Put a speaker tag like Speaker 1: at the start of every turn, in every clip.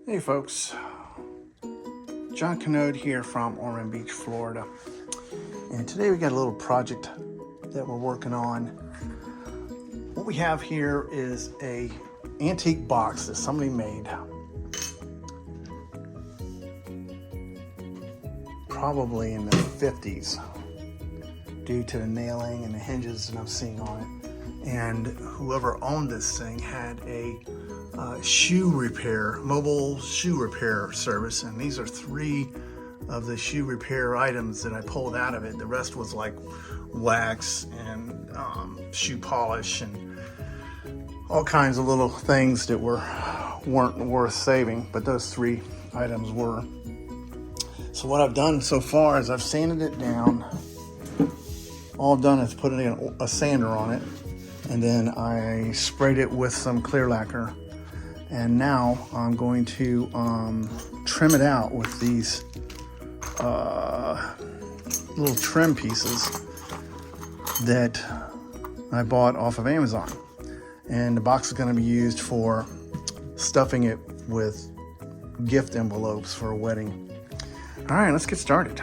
Speaker 1: Hey folks, John Canode here from Ormond Beach, Florida. And today we got a little project that we're working on. What we have here is a antique box that somebody made. Probably in the 50s due to the nailing and the hinges that I'm seeing on it. And whoever owned this thing had a mobile shoe repair service, and these are 3 of the shoe repair items that I pulled out of it. The rest was like wax and shoe polish and all kinds of little things that weren't worth saving, but those 3 items were. So what I've done so far is I've sanded it down. All I've done is put a sander on it, and then I sprayed it with some clear lacquer. And now I'm going to trim it out with these little trim pieces that I bought off of Amazon. And the box is going to be used for stuffing it with gift envelopes for a wedding. All right, let's get started.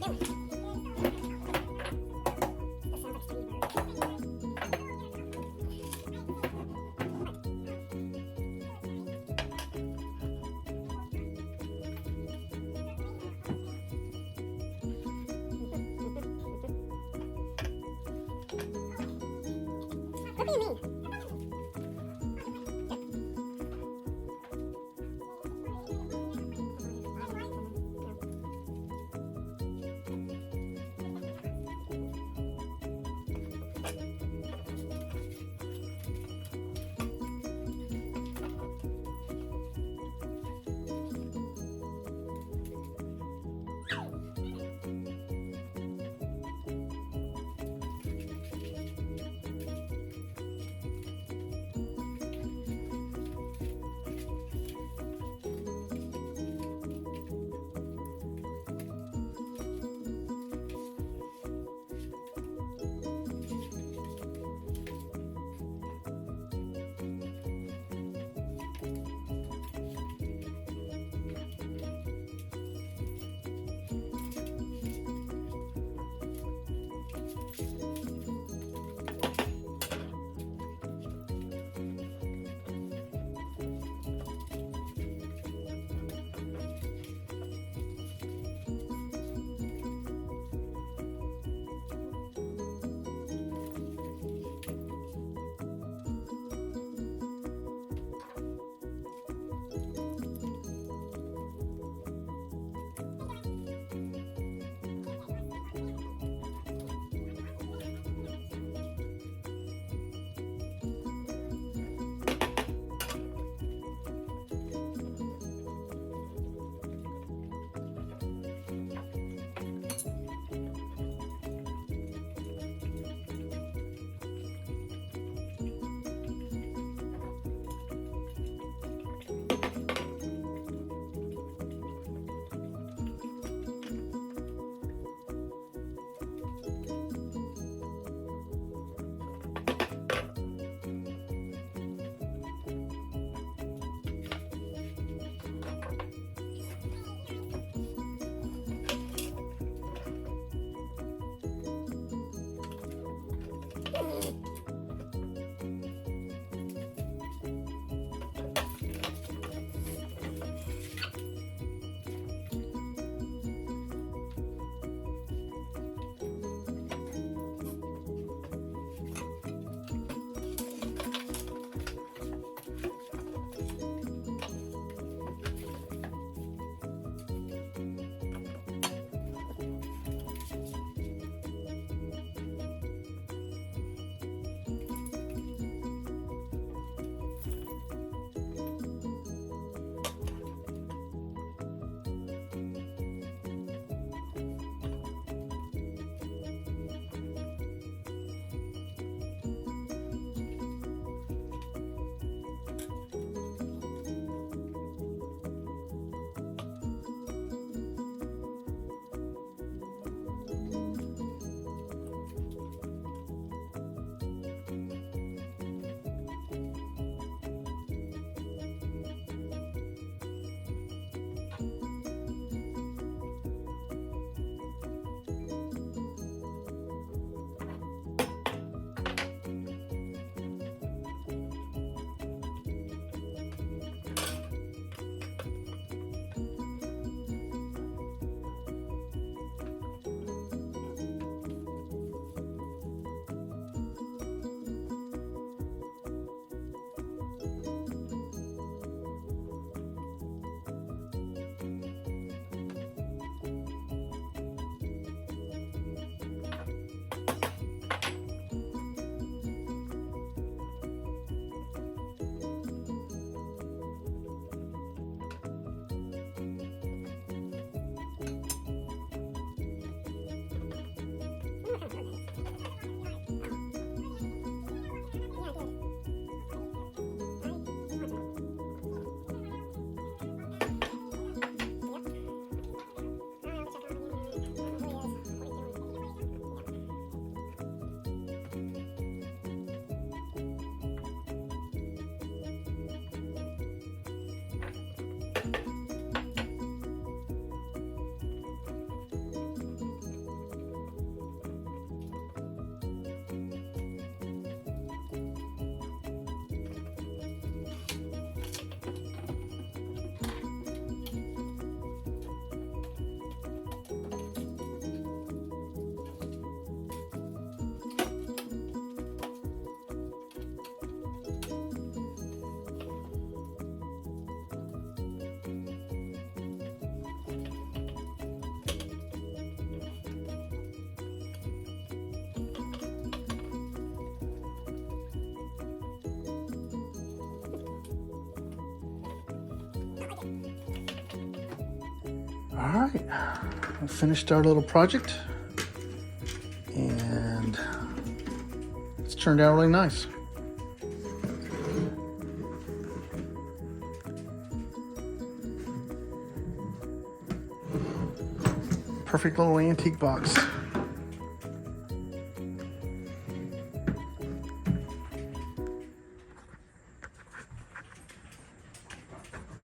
Speaker 2: What do you mean?
Speaker 1: All right, we finished our little project, and it's turned out really nice. Perfect little antique box.